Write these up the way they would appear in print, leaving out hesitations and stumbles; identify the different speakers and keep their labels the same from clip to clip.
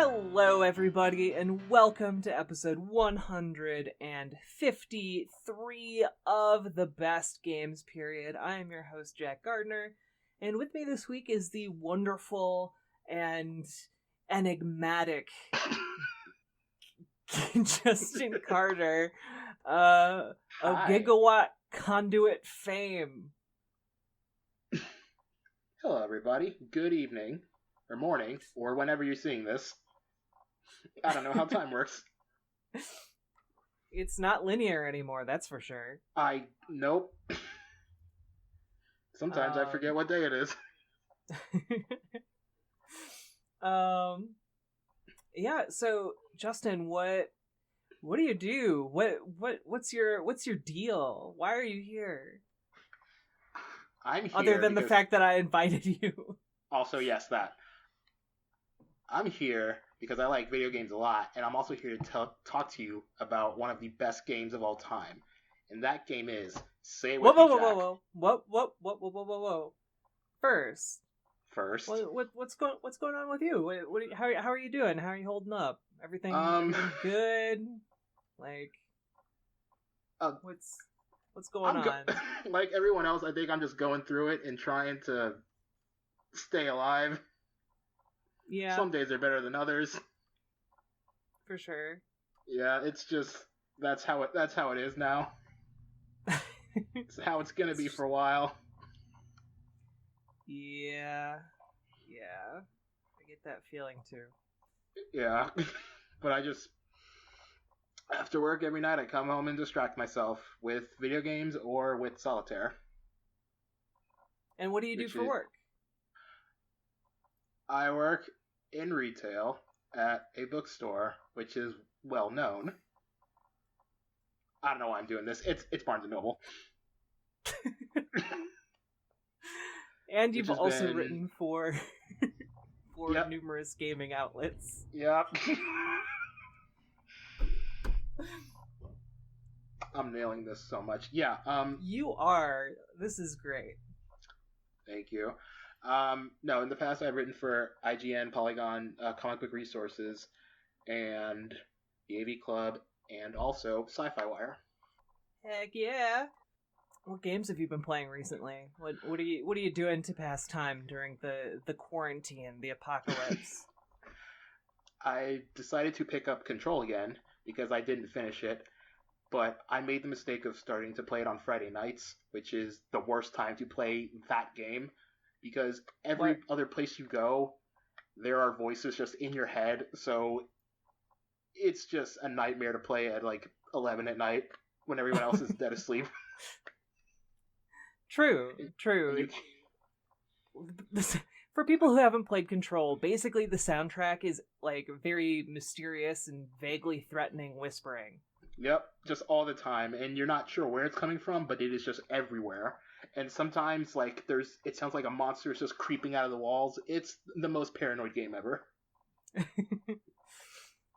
Speaker 1: Hello, everybody, and welcome to episode 153 of the Best Games Period. I am your host, Jack Gardner, and with me this week is the wonderful and enigmatic Justin Carter of Gigawatt Conduit fame.
Speaker 2: Hello, everybody. Good evening, or morning, or whenever you're seeing this. I don't know how time works.
Speaker 1: It's not linear anymore, that's for sure.
Speaker 2: Nope. Sometimes I forget what day it is.
Speaker 1: Yeah, so Justin, what do you do? What's your deal? Why are you here?
Speaker 2: I'm here
Speaker 1: other than the fact that I invited you.
Speaker 2: Also, yes, that. I'm here because I like video games a lot, and I'm also here to talk to you about one of the best games of all time. And that game is Say It With Me, Jack.
Speaker 1: Whoa. First. What's going on with you? How are you doing? How are you holding up? Everything good? Like, what's going on?
Speaker 2: Like everyone else, I think I'm just going through it and trying to stay alive.
Speaker 1: Yeah.
Speaker 2: Some days are better than others.
Speaker 1: For sure.
Speaker 2: Yeah, it's just that's how it is now. It's how it's gonna be for a while.
Speaker 1: Yeah. I get that feeling too.
Speaker 2: Yeah. But after work every night I come home and distract myself with video games or with solitaire.
Speaker 1: And what do you do for work?
Speaker 2: I work in retail at a bookstore, which is well known. I don't know why I'm doing this. It's Barnes & Noble.
Speaker 1: And you've also written for numerous gaming outlets.
Speaker 2: Yep. I'm nailing this so much. Yeah.
Speaker 1: You are. This is great.
Speaker 2: Thank you. No, in the past I've written for IGN, Polygon, Comic Book Resources, and the AV Club, and also Sci-Fi Wire.
Speaker 1: Heck yeah! What games have you been playing recently? What are you doing to pass time during the quarantine, the apocalypse?
Speaker 2: I decided to pick up Control again because I didn't finish it, but I made the mistake of starting to play it on Friday nights, which is the worst time to play that game. Because every other place you go, there are voices just in your head, so it's just a nightmare to play at like 11 at night when everyone else is dead asleep.
Speaker 1: True. For people who haven't played Control, basically the soundtrack is like very mysterious and vaguely threatening whispering.
Speaker 2: Yep, just all the time, and you're not sure where it's coming from, but it is just everywhere. And sometimes, like, it sounds like a monster is just creeping out of the walls. It's the most paranoid game ever.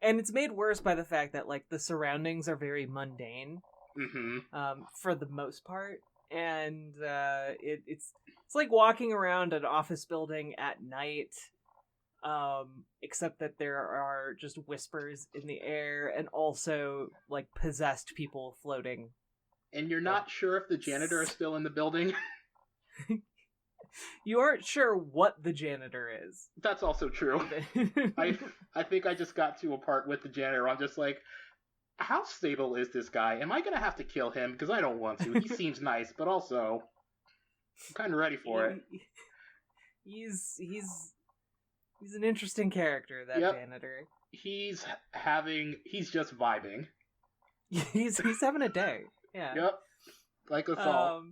Speaker 1: And it's made worse by the fact that, like, the surroundings are very mundane.
Speaker 2: Mm-hmm.
Speaker 1: For the most part. And it's like walking around an office building at night, except that there are just whispers in the air and also, like, possessed people floating.
Speaker 2: And you're not sure if the janitor is still in the building.
Speaker 1: You aren't sure what the janitor is.
Speaker 2: That's also true. I think I just got to a part with the janitor. I'm just like, how stable is this guy? Am I going to have to kill him? Because I don't want to. He seems nice, but also I'm kind of ready for it.
Speaker 1: He's an interesting character, that janitor.
Speaker 2: He's just vibing.
Speaker 1: He's having a day. Yeah.
Speaker 2: Yep. Like us all.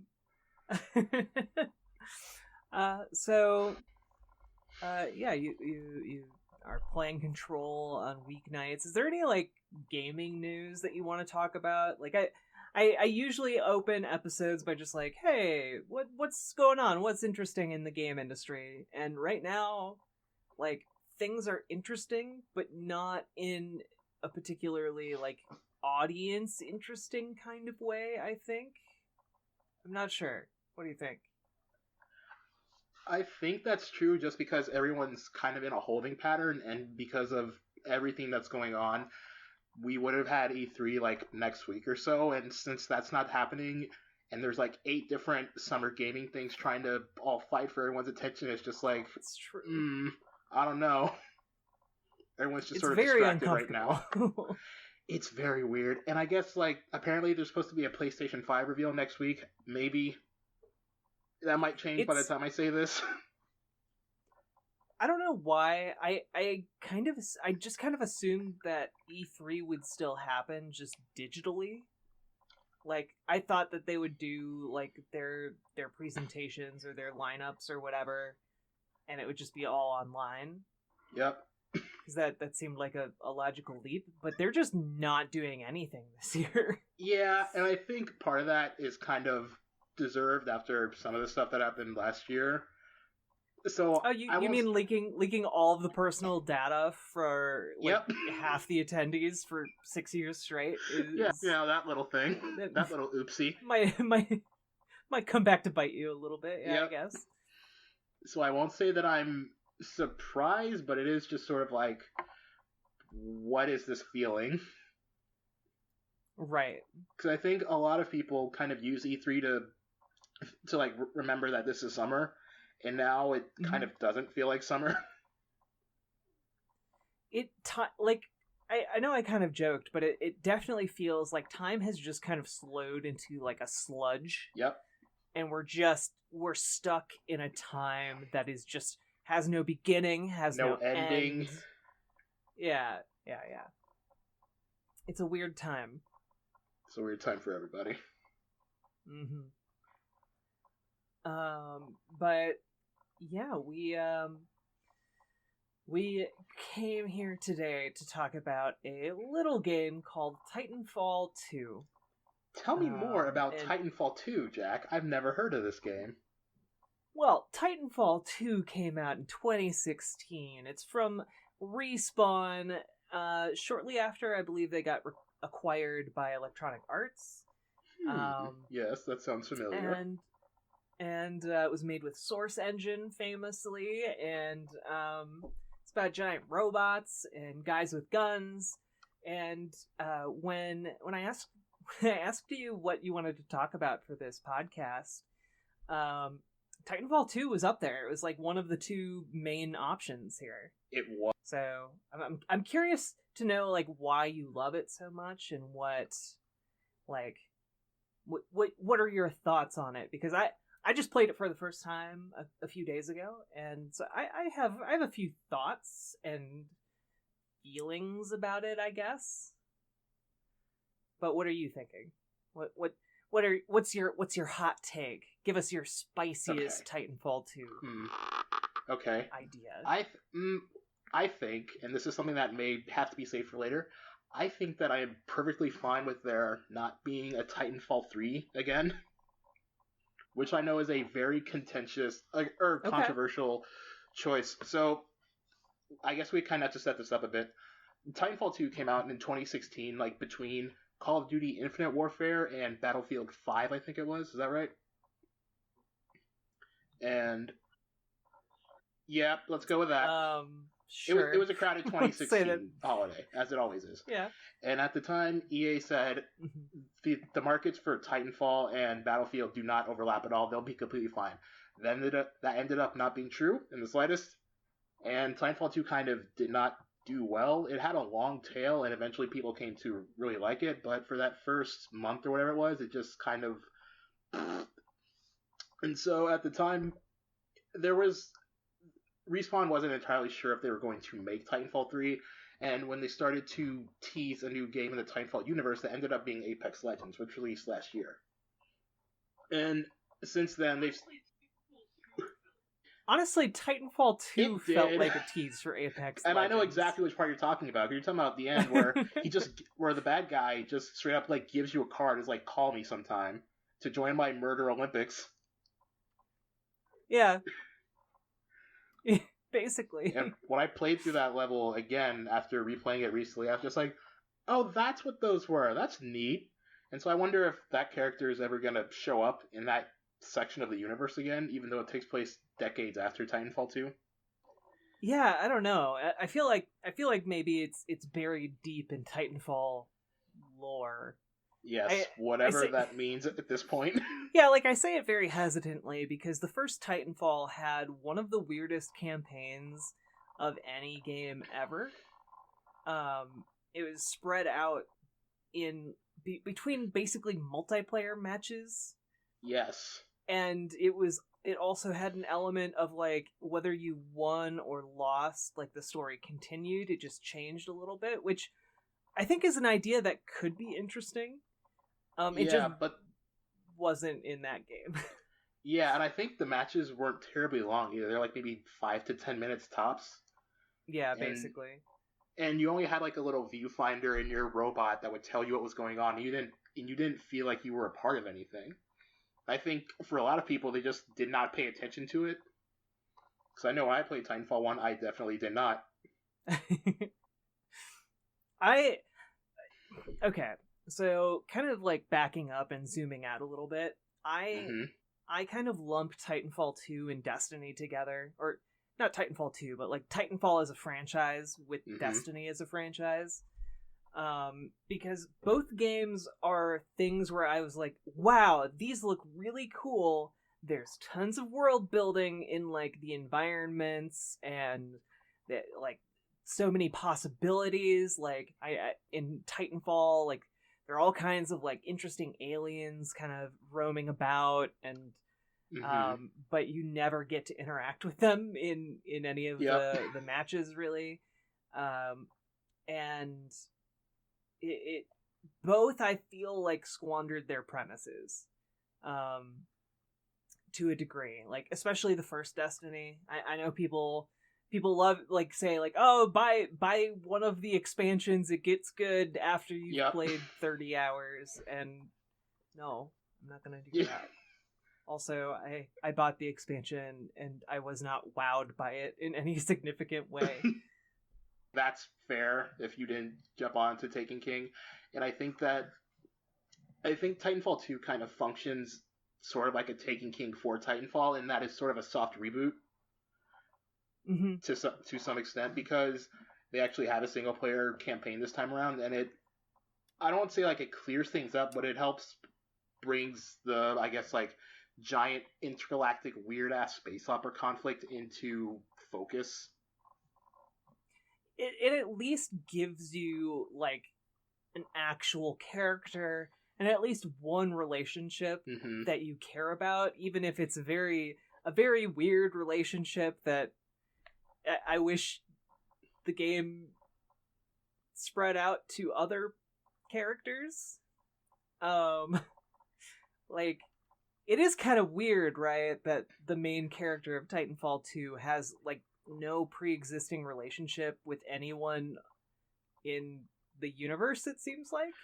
Speaker 1: You are playing Control on weeknights. Is there any, like, gaming news that you want to talk about? Like, I usually open episodes by just like, hey, what's going on? What's interesting in the game industry? And right now, like, things are interesting, but not in a particularly, like, audience interesting kind of way, I think. I'm not sure. What do you think?
Speaker 2: I think that's true just because everyone's kind of in a holding pattern, and because of everything that's going on, we would have had E3 like next week or so, and since that's not happening, and there's like 8 different summer gaming things trying to all fight for everyone's attention, it's just like,
Speaker 1: It's true.
Speaker 2: I don't know. Everyone's just
Speaker 1: It's
Speaker 2: sort of
Speaker 1: very
Speaker 2: distracted right now.
Speaker 1: uncomfortable.
Speaker 2: It's very weird, and I guess like apparently there's supposed to be a PlayStation 5 reveal next week. Maybe that might change by the time I say this.
Speaker 1: I don't know why. I just kind of assumed that E3 would still happen just digitally. Like I thought that they would do like their presentations or their lineups or whatever, and it would just be all online.
Speaker 2: Yep.
Speaker 1: Because that seemed like a logical leap, but they're just not doing anything this year.
Speaker 2: Yeah, and I think part of that is kind of deserved after some of the stuff that happened last year. So
Speaker 1: you mean leaking all of the personal data for like half the attendees for 6 years straight?
Speaker 2: Yeah, that little thing, that little oopsie
Speaker 1: might come back to bite you a little bit. Yeah, I guess.
Speaker 2: So I won't say that I'm surprised, but it is just sort of like, what is this feeling?
Speaker 1: Right.
Speaker 2: Because I think a lot of people kind of use E3 to like remember that this is summer. And now it kind of doesn't feel like summer.
Speaker 1: I know I kind of joked, but it definitely feels like time has just kind of slowed into like a sludge.
Speaker 2: Yep.
Speaker 1: And we're stuck in a time that is just has no beginning, has no
Speaker 2: ending.
Speaker 1: End. Yeah. It's a weird time.
Speaker 2: It's a weird time for everybody.
Speaker 1: But yeah, we came here today to talk about a little game called Titanfall 2.
Speaker 2: Tell me more about Titanfall 2, Jack. I've never heard of this game.
Speaker 1: Well, Titanfall 2 came out in 2016. It's from Respawn, shortly after I believe they got acquired by Electronic Arts.
Speaker 2: Yes, that sounds familiar.
Speaker 1: And it was made with Source Engine, famously, and it's about giant robots and guys with guns. And when I asked you what you wanted to talk about for this podcast, Titanfall 2 was up there. It was like one of the 2 main options here.
Speaker 2: It was.
Speaker 1: So I'm curious to know like why you love it so much and what are your thoughts on it, because I just played it for the first time a few days ago, and so I have a few thoughts and feelings about it, I guess. But what are you thinking? What's your hot take? Give us your spiciest Titanfall 2
Speaker 2: idea. I think, and this is something that may have to be saved for later, I think that I am perfectly fine with there not being a Titanfall 3 again. Which I know is a very contentious or controversial choice. So I guess we kind of have to set this up a bit. Titanfall 2 came out in 2016, like between Call of Duty Infinite Warfare and Battlefield 5, I think it was. Is that right? And yeah, let's go with that.
Speaker 1: Sure.
Speaker 2: It was a crowded 2016 holiday, as it always is.
Speaker 1: Yeah.
Speaker 2: And at the time, EA said the markets for Titanfall and Battlefield do not overlap at all. They'll be completely fine. Then that ended up not being true in the slightest. And Titanfall 2 kind of did not do well. It had a long tail, and eventually people came to really like it. But for that first month or whatever it was, it just kind of... And so at the time, Respawn wasn't entirely sure if they were going to make Titanfall 3, and when they started to tease a new game in the Titanfall universe, that ended up being Apex Legends, which released last year. And since then, they've...
Speaker 1: Honestly, Titanfall 2 felt like a tease for Apex
Speaker 2: and
Speaker 1: Legends.
Speaker 2: I know exactly which part you're talking about. You're talking about the end where where the bad guy just straight up like gives you a card, is like, call me sometime to join my Murder Olympics.
Speaker 1: Yeah. Basically.
Speaker 2: And when I played through that level again after replaying it recently, I was just like, oh, that's what those were. That's neat. And so I wonder if that character is ever going to show up in that section of the universe again, even though it takes place decades after Titanfall 2.
Speaker 1: Yeah, I don't know. I feel like maybe it's buried deep in Titanfall lore.
Speaker 2: Yes,
Speaker 1: I
Speaker 2: whatever
Speaker 1: say,
Speaker 2: that means at this point.
Speaker 1: yeah, like I say it very hesitantly because the first Titanfall had one of the weirdest campaigns of any game ever. It was spread out in between basically multiplayer matches,
Speaker 2: Yes.
Speaker 1: and it also had an element of like whether you won or lost, like the story continued. It just changed a little bit, which I think is an idea that could be interesting. It just
Speaker 2: but
Speaker 1: wasn't in that game.
Speaker 2: yeah, and I think the matches weren't terribly long either. They're like maybe 5 to 10 minutes tops.
Speaker 1: Yeah,
Speaker 2: And
Speaker 1: basically.
Speaker 2: and you only had like a little viewfinder in your robot that would tell you what was going on. And you didn't feel like you were a part of anything. I think for a lot of people, they just did not pay attention to it. Because I know when I played Titanfall 1, I definitely did not.
Speaker 1: I okay, so kind of like backing up and zooming out a little bit.
Speaker 2: Mm-hmm.
Speaker 1: I kind of lump Titanfall 2 and Destiny together, or not Titanfall 2, but like Titanfall as a franchise with Destiny as a franchise. Because both games are things where I was like, wow, these look really cool. There's tons of world building in like the environments and like so many possibilities. Like I in Titanfall, like there are all kinds of like interesting aliens kind of roaming about, and but you never get to interact with them in any of the matches really. And it both I feel like squandered their premises to a degree, like especially the first Destiny. I know people love like say like, oh, buy one of the expansions, it gets good after you've played 30 hours, and no, I'm not gonna do that. Also, I bought the expansion and I was not wowed by it in any significant way.
Speaker 2: That's fair if you didn't jump on to Taken King. And I think Titanfall 2 kind of functions sort of like a Taken King for Titanfall, and that is sort of a soft reboot to some extent, because they actually have a single player campaign this time around, and I don't say like it clears things up, but it helps brings the, I guess, like giant intergalactic weird ass space opera conflict into focus.
Speaker 1: It at least gives you like an actual character and at least one relationship that you care about, even if it's a very weird relationship that I wish the game spread out to other characters. Like, it is kind of weird, right, that the main character of Titanfall 2 has like no pre-existing relationship with anyone in the universe, it seems like,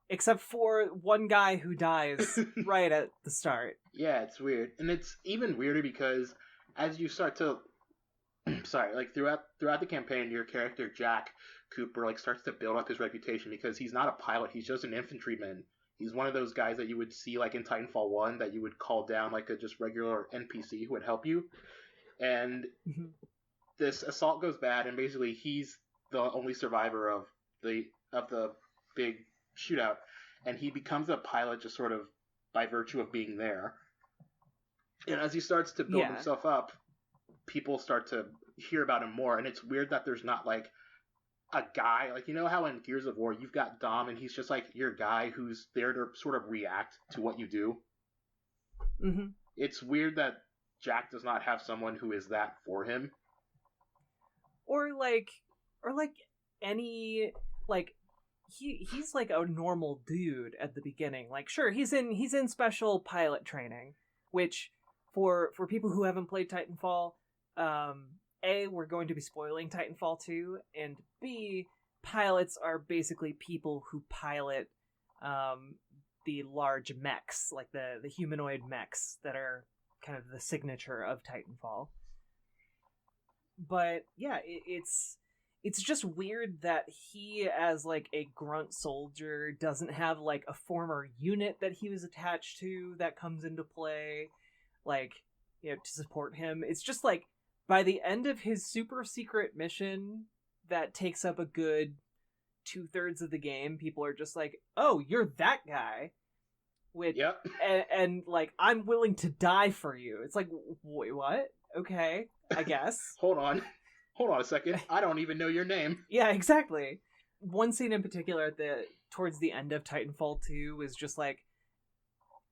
Speaker 1: except for one guy who dies right at the start.
Speaker 2: Yeah, it's weird. And it's even weirder because as you start to like throughout the campaign, your character Jack Cooper like starts to build up his reputation because he's not a pilot, he's just an infantryman. He's one of those guys that you would see like in Titanfall 1 that you would call down like a just regular NPC who would help you. And this assault goes bad, and basically he's the only survivor of the big shootout, and he becomes a pilot just sort of by virtue of being there. And as he starts to build himself up, people start to hear about him more, and it's weird that there's not like a guy, like, you know how in Gears of War you've got Dom and he's just like your guy who's there to sort of react to what you do. It's weird that Jack does not have someone who is that for him.
Speaker 1: Or like any like he's like a normal dude at the beginning. Like, sure, he's in special pilot training, which for people who haven't played Titanfall, A, we're going to be spoiling Titanfall 2, and B, pilots are basically people who pilot the large mechs, like the humanoid mechs that are kind of the signature of Titanfall. But yeah, it's just weird that he, as like a grunt soldier, doesn't have like a former unit that he was attached to that comes into play, like, you know, to support him. It's just like by the end of his super secret mission that takes up a good 2/3 of the game, people are just like, "Oh, you're that guy," which
Speaker 2: Yep.
Speaker 1: and like, "I'm willing to die for you." It's like, wait, what? Okay, I guess.
Speaker 2: Hold on a second. I don't even know your name.
Speaker 1: Yeah, exactly. One scene in particular towards the end of Titanfall 2 was just like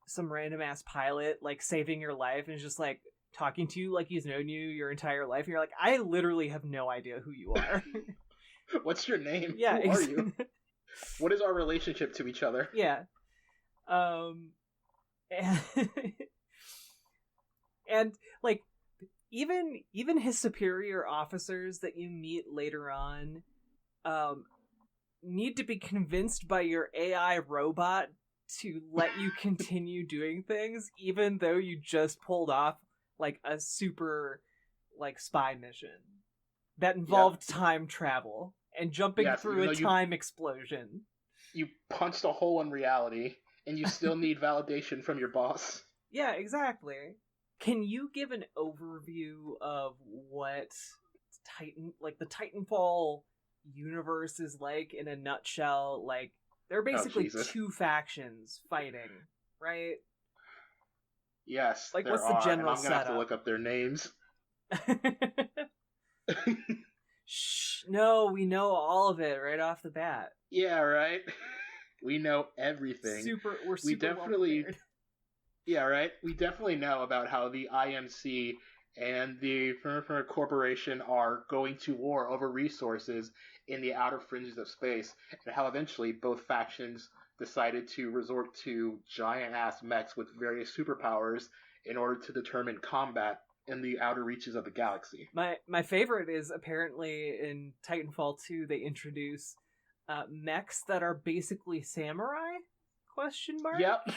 Speaker 1: some random ass pilot like saving your life and is just like talking to you like he's known you your entire life. And you're like, I literally have no idea who you are.
Speaker 2: What's your name?
Speaker 1: Yeah,
Speaker 2: Who are you? What is our relationship to each other?
Speaker 1: Yeah. And, and like even his superior officers that you meet later on need to be convinced by your AI robot to let you continue doing things, even though you just pulled off like a super like spy mission that involved time travel and jumping through a time explosion.
Speaker 2: You punched a hole in reality, and you still need validation from your boss.
Speaker 1: Yeah, exactly. Can you give an overview of what the Titanfall universe is like in a nutshell? Like, there are basically two factions fighting, right?
Speaker 2: Yes,
Speaker 1: like what's the general
Speaker 2: and I'm gonna have to look up their names.
Speaker 1: Shh, no, we know all of it right off the bat.
Speaker 2: Yeah, right. We know everything.
Speaker 1: We're super
Speaker 2: definitely.
Speaker 1: Well,
Speaker 2: yeah, right. We definitely know about how the IMC and the Corporation are going to war over resources in the outer fringes of space, and how eventually both factions decided to resort to giant-ass mechs with various superpowers in order to determine combat in the outer reaches of the galaxy.
Speaker 1: My favorite is apparently in Titanfall 2 they introduce mechs that are basically samurai? ?
Speaker 2: Yep.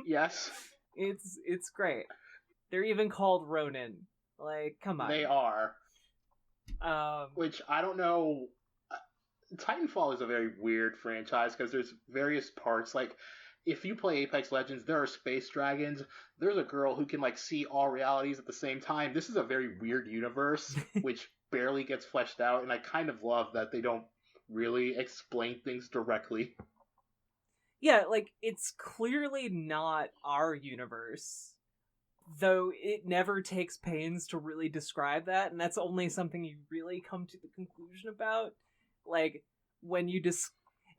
Speaker 2: Yes.
Speaker 1: It's great. They're even called Ronin. Like, come on.
Speaker 2: They are. Which, I don't know... Titanfall is a very weird franchise because there's various parts. Like, if you play Apex Legends, there are space dragons. There's a girl who can, like, see all realities at the same time. This is a very weird universe, which barely gets fleshed out, and I kind of love that they don't really explain things directly.
Speaker 1: Yeah, like, it's clearly not our universe, though it never takes pains to really describe that, and that's only something you really come to the conclusion about. Like, when you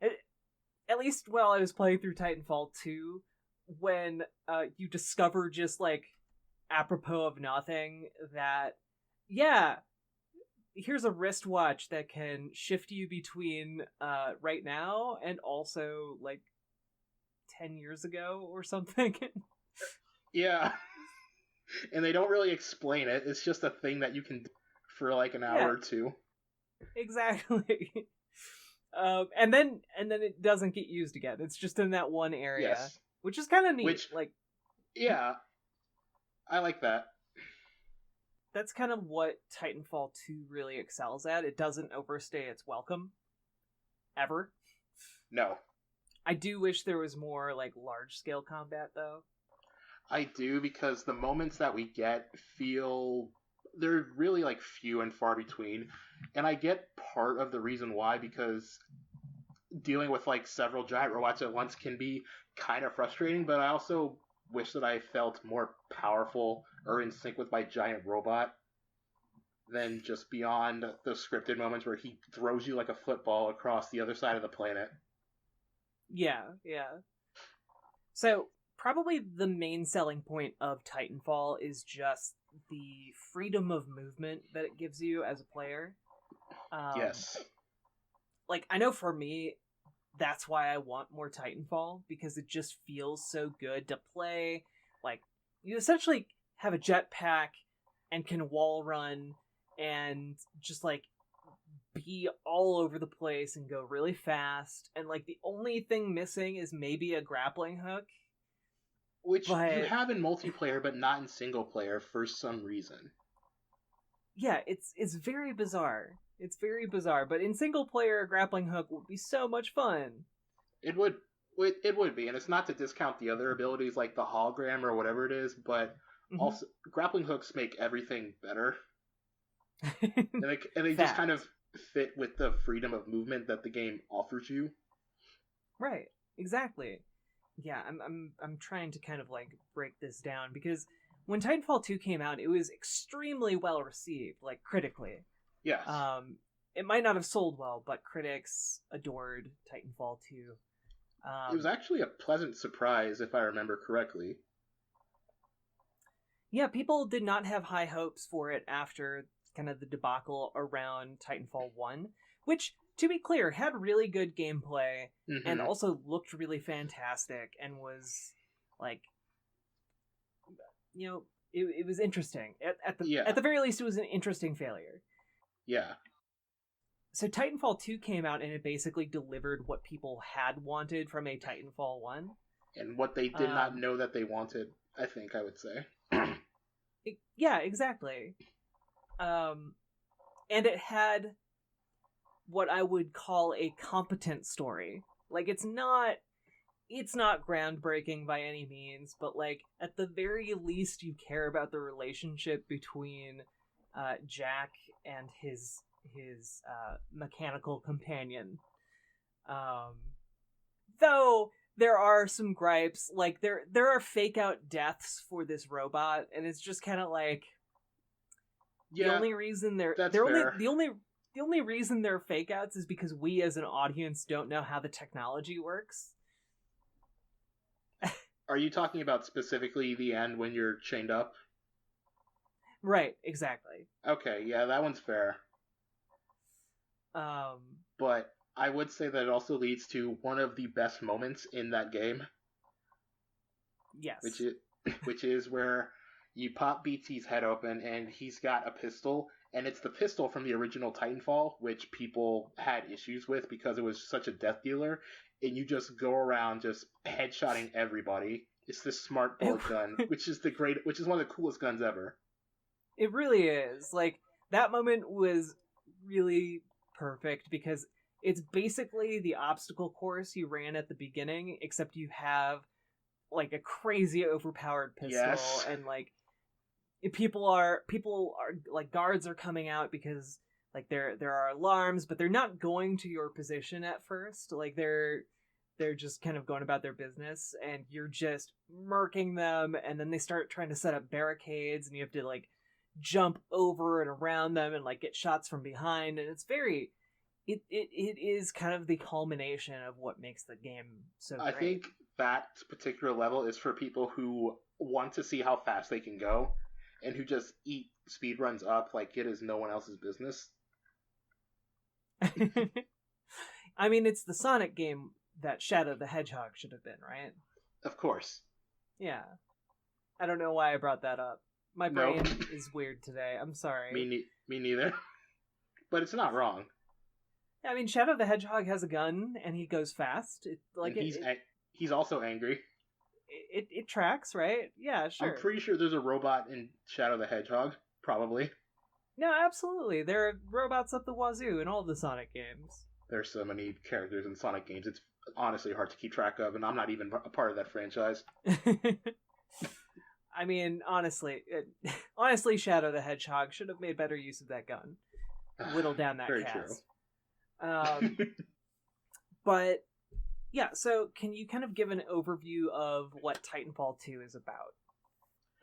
Speaker 1: at least while I was playing through Titanfall 2, when you discover just, like, apropos of nothing, that, yeah, here's a wristwatch that can shift you between right now and also, like, 10 years ago or something.
Speaker 2: Yeah. And they don't really explain it. It's just a thing that you can do for like an hour or two.
Speaker 1: Exactly. And then it doesn't get used again. It's just in that one area,
Speaker 2: yes.
Speaker 1: Which is kind of neat.
Speaker 2: Yeah, I like that.
Speaker 1: That's kind of what Titanfall 2 really excels at. It doesn't overstay its welcome. Ever.
Speaker 2: No.
Speaker 1: I do wish there was more, like, large-scale combat, though.
Speaker 2: I do, because the moments that we get they're really, like, few and far between. And I get part of the reason why, because dealing with, like, several giant robots at once can be kind of frustrating, but I also wish that I felt more powerful or in sync with my giant robot than just beyond the scripted moments where he throws you like a football across the other side of the planet.
Speaker 1: Yeah. So, probably the main selling point of Titanfall is just the freedom of movement that it gives you as a player.
Speaker 2: Yes.
Speaker 1: Like, I know for me, that's why I want more Titanfall, because it just feels so good to play. Like, you essentially have a jetpack and can wall run and just, like, be all over the place and go really fast, and, like, the only thing missing is maybe a grappling hook.
Speaker 2: Which you have in multiplayer, but not in single player for some reason.
Speaker 1: yeah, it's very bizarre. It's very bizarre, but in single player, a grappling hook would be so much fun.
Speaker 2: It would. It would be, and it's not to discount the other abilities like the hologram or whatever it is, but also grappling hooks make everything better, and they just kind of fit with the freedom of movement that the game offers you.
Speaker 1: Right. Exactly. Yeah, I'm trying to kind of like break this down because when Titanfall 2 came out, it was extremely well received, like critically.
Speaker 2: Yes.
Speaker 1: It might not have sold well, but critics adored Titanfall 2.
Speaker 2: It was actually a pleasant surprise, if I remember correctly.
Speaker 1: Yeah, people did not have high hopes for it after kind of the debacle around Titanfall 1, which, to be clear, had really good gameplay and also looked really fantastic and was, like, you know, it was interesting. At the very least, it was an interesting failure.
Speaker 2: Yeah.
Speaker 1: So Titanfall 2 came out and it basically delivered what people had wanted from a Titanfall 1.
Speaker 2: And what they did not know that they wanted, I think I would say.
Speaker 1: Yeah, exactly. And it had what I would call a competent story. Like, it's not groundbreaking by any means, but, like, at the very least you care about the relationship between Jack and his mechanical companion. Though there are some gripes, like there are fake out deaths for this robot, and it's just kind of like the only reason the only reason they're fake outs is because we as an audience don't know how the technology works.
Speaker 2: Are you talking about specifically the end when you're chained up?
Speaker 1: Right, exactly.
Speaker 2: Okay, yeah, that one's fair. But I would say that it also leads to one of the best moments in that game.
Speaker 1: Yes.
Speaker 2: Which is where you pop BT's head open and he's got a pistol, and it's the pistol from the original Titanfall, which people had issues with because it was such a death dealer, and you just go around just headshotting everybody. It's this smart bullet gun, which is one of the coolest guns ever.
Speaker 1: It really is. Like, that moment was really perfect because it's basically the obstacle course you ran at the beginning, except you have like a crazy overpowered pistol, and like people are like, guards are coming out because like there are alarms, but they're not going to your position at first. Like they're just kind of going about their business, and you're just murking them, and then they start trying to set up barricades, and you have to like jump over and around them and like get shots from behind, and it's very it is kind of the culmination of what makes the game so great.
Speaker 2: I think that particular level is for people who want to see how fast they can go and who just eat speed runs up like it is no one else's business.
Speaker 1: I mean, it's the Sonic game that Shadow the Hedgehog should have been, right?
Speaker 2: Of course.
Speaker 1: Yeah. I don't know why I brought that up. My brain is weird today. I'm sorry.
Speaker 2: Me neither. But it's not wrong.
Speaker 1: I mean, Shadow the Hedgehog has a gun and he goes fast.
Speaker 2: He's also angry.
Speaker 1: It tracks, right? Yeah, sure.
Speaker 2: I'm pretty sure there's a robot in Shadow the Hedgehog. Probably.
Speaker 1: No, absolutely. There are robots up the wazoo in all the Sonic games.
Speaker 2: There's so many characters in Sonic games. It's honestly hard to keep track of, and I'm not even a part of that franchise.
Speaker 1: I mean, honestly, Shadow the Hedgehog should have made better use of that gun. Whittle down that cast. True. But yeah, so can you kind of give an overview of what Titanfall 2 is about?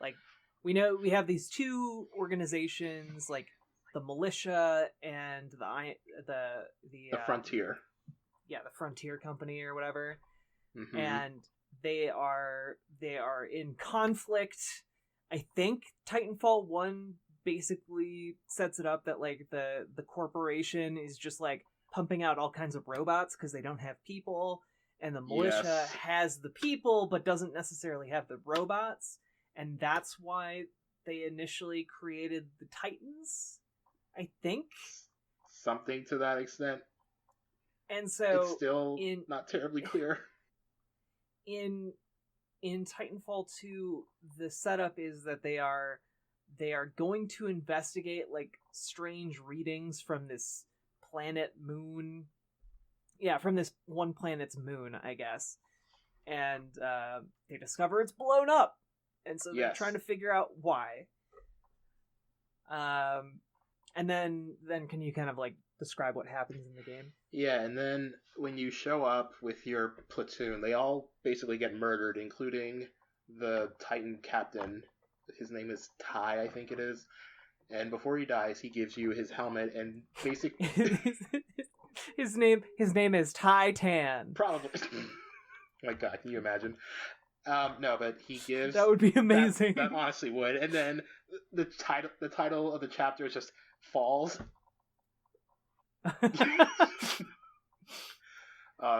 Speaker 1: Like, we know we have these two organizations, like the militia and the
Speaker 2: Frontier.
Speaker 1: Yeah, the Frontier Company or whatever.
Speaker 2: Mm-hmm.
Speaker 1: And they are in conflict. I think Titanfall 1 basically sets it up that like the corporation is just like pumping out all kinds of robots because they don't have people, and the militia has the people but doesn't necessarily have the robots, and that's why they initially created the Titans, I think.
Speaker 2: Something to that extent.
Speaker 1: And so
Speaker 2: it's still not terribly clear.
Speaker 1: In Titanfall 2, the setup is that they are going to investigate like strange readings from this planet moon. Yeah, from this one planet's moon, I guess. And they discover it's blown up. And so they're trying to figure out why. And then can you kind of like describe what happens in the game?
Speaker 2: Yeah, and then when you show up with your platoon, they all basically get murdered, including the Titan captain. His name is Ty, I think it is. And before he dies, he gives you his helmet and basically
Speaker 1: his name is Titan.
Speaker 2: Probably. Oh my God, can you imagine? No, but he gives.
Speaker 1: That would be amazing.
Speaker 2: That honestly would. And then the title of the chapter is just Falls. That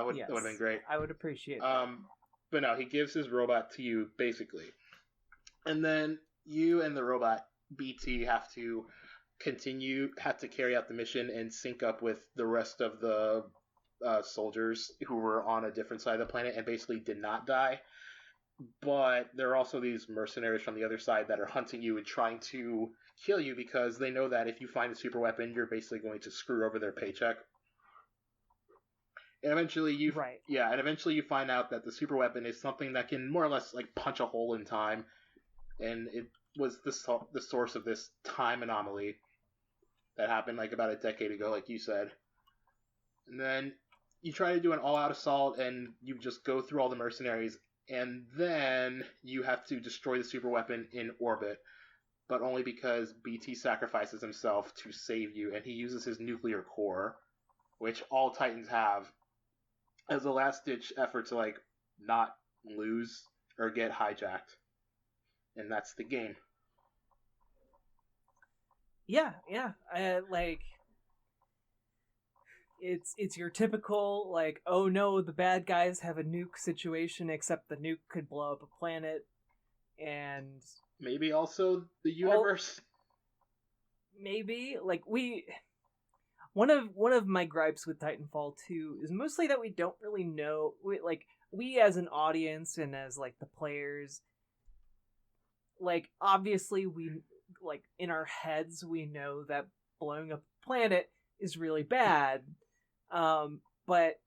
Speaker 2: would have been great.
Speaker 1: I would appreciate that.
Speaker 2: But no, he gives his robot to you basically, and then you and the robot BT have to carry out the mission and sync up with the rest of the soldiers who were on a different side of the planet and basically did not die. But there are also these mercenaries from the other side that are hunting you and trying to kill you because they know that if you find a super weapon, you're basically going to screw over their paycheck. And eventually you find out that the super weapon is something that can more or less like punch a hole in time, and it was the source of this time anomaly that happened like about a decade ago, like you said. And then you try to do an all-out assault, and you just go through all the mercenaries, and then you have to destroy the super weapon in orbit, but only because BT sacrifices himself to save you, and he uses his nuclear core, which all Titans have, as a last-ditch effort to like not lose or get hijacked. And that's the game.
Speaker 1: Yeah. Like, it's your typical, like, oh no, the bad guys have a nuke situation, except the nuke could blow up a planet, and...
Speaker 2: Maybe also the universe?
Speaker 1: Maybe. Like, One of my gripes with Titanfall 2 is mostly that we don't really know... We as an audience and as, like, the players... Like, obviously, we... Like, in our heads, we know that blowing up a planet is really bad. But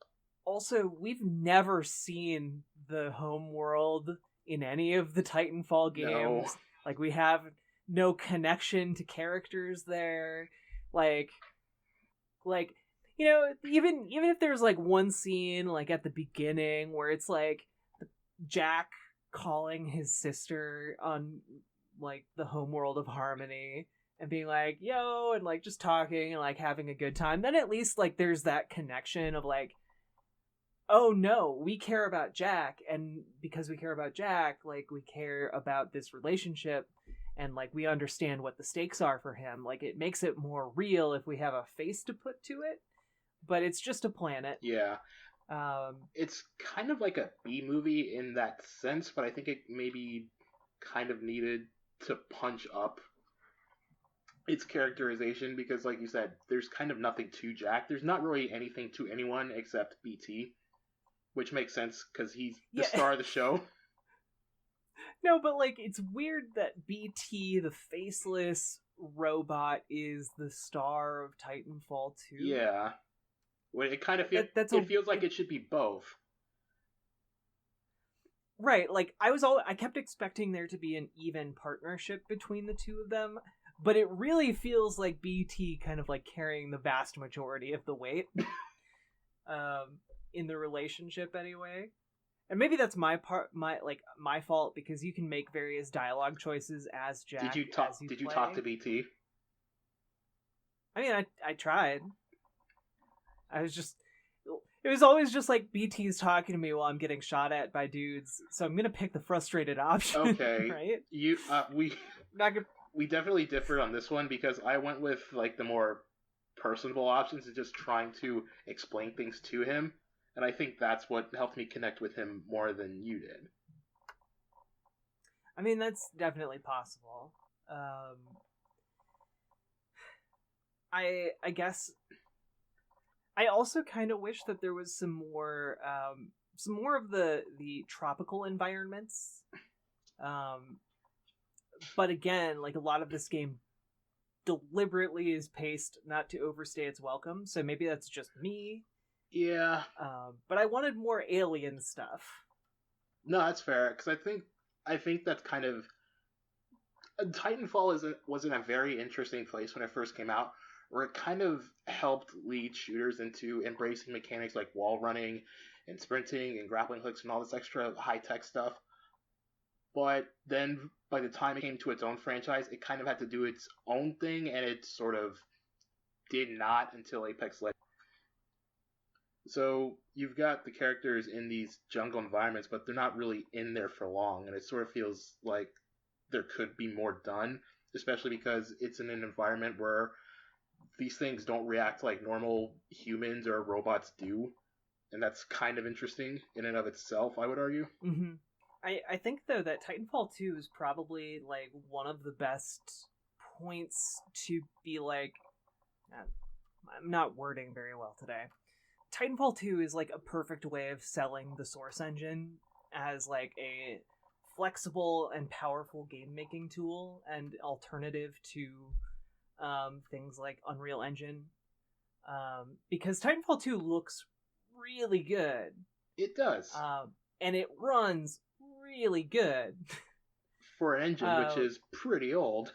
Speaker 1: also, we've never seen the home world in any of the Titanfall games.
Speaker 2: No.
Speaker 1: Like, we have no connection to characters there. Like, you know, even if there's, like, one scene, like, at the beginning where it's, like, Jack calling his sister on, like, the homeworld of Harmony and being like, yo, and, like, just talking and, like, having a good time, then at least, like, there's that connection of, like, oh no, we care about Jack, and because we care about Jack, like, we care about this relationship, and, like, we understand what the stakes are for him. Like, it makes it more real if we have a face to put to it, but it's just a planet.
Speaker 2: Yeah. It's kind of like a B-movie in that sense, but I think it maybe kind of needed to punch up its characterization because, like you said, there's kind of nothing to Jack. There's not really anything to anyone except BT, which makes sense because he's the star of the show.
Speaker 1: No, but, like, it's weird that BT, the faceless robot, is the star of Titanfall 2.
Speaker 2: Yeah. Well, it kind of feels feels like it should be both.
Speaker 1: Right, like, I kept expecting there to be an even partnership between the two of them, but it really feels like BT kind of, like, carrying the vast majority of the weight. In the relationship anyway. And maybe that's my fault, because you can make various dialogue choices as Jack.
Speaker 2: Did you talk to BT?
Speaker 1: I mean, I tried. It was always just like BT's talking to me while I'm getting shot at by dudes, so I'm gonna pick the frustrated option.
Speaker 2: Okay.
Speaker 1: Right?
Speaker 2: We definitely differed on this one because I went with like the more personable options and just trying to explain things to him. And I think that's what helped me connect with him more than you did.
Speaker 1: I mean, that's definitely possible. I guess I also kind of wish that there was some more of the tropical environments. But again, like, a lot of this game deliberately is paced not to overstay its welcome, so maybe that's just me.
Speaker 2: Yeah.
Speaker 1: But I wanted more alien stuff.
Speaker 2: No, that's fair, because I think that's kind of Titanfall was in a very interesting place when it first came out, where it kind of helped lead shooters into embracing mechanics like wall running and sprinting and grappling hooks and all this extra high tech stuff. But then by the time it came to its own franchise, it kind of had to do its own thing, and it sort of did not until Apex Legends. So you've got the characters in these jungle environments, but they're not really in there for long, and it sort of feels like there could be more done, especially because it's in an environment where these things don't react like normal humans or robots do, and that's kind of interesting in and of itself, I would argue.
Speaker 1: Mm-hmm. I think though that Titanfall 2 is probably like one of the best points to be like, I'm not wording very well today. Titanfall 2 is like a perfect way of selling the Source engine as like a flexible and powerful game making tool and alternative to things like Unreal Engine, because Titanfall 2 looks really good.
Speaker 2: It does.
Speaker 1: And it runs really good.
Speaker 2: For an engine which is pretty old.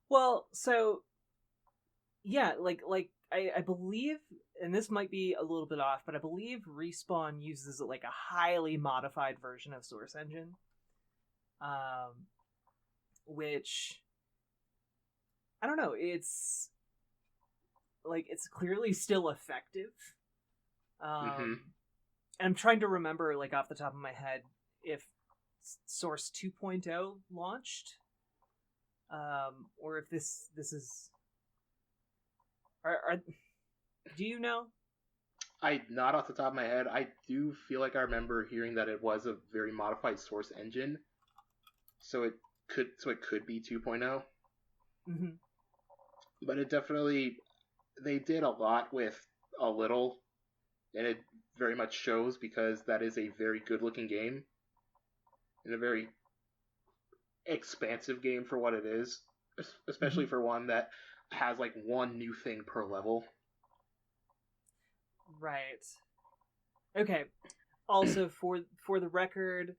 Speaker 1: Well, so yeah, like I believe, and this might be a little bit off, but I believe Respawn uses like a highly modified version of Source Engine, which I don't know. It's like it's clearly still effective. And I'm trying to remember, like off the top of my head, if Source 2.0 launched, or if this is. Do you know?
Speaker 2: Not off the top of my head. I do feel like I remember hearing that it was a very modified Source engine, so it could be 2.0.
Speaker 1: Mm-hmm.
Speaker 2: But it definitely, they did a lot with a little, and it very much shows because that is a very good looking game and a very expansive game for what it is, especially for one that has like one new thing per level.
Speaker 1: Right. Okay. Also, for the record,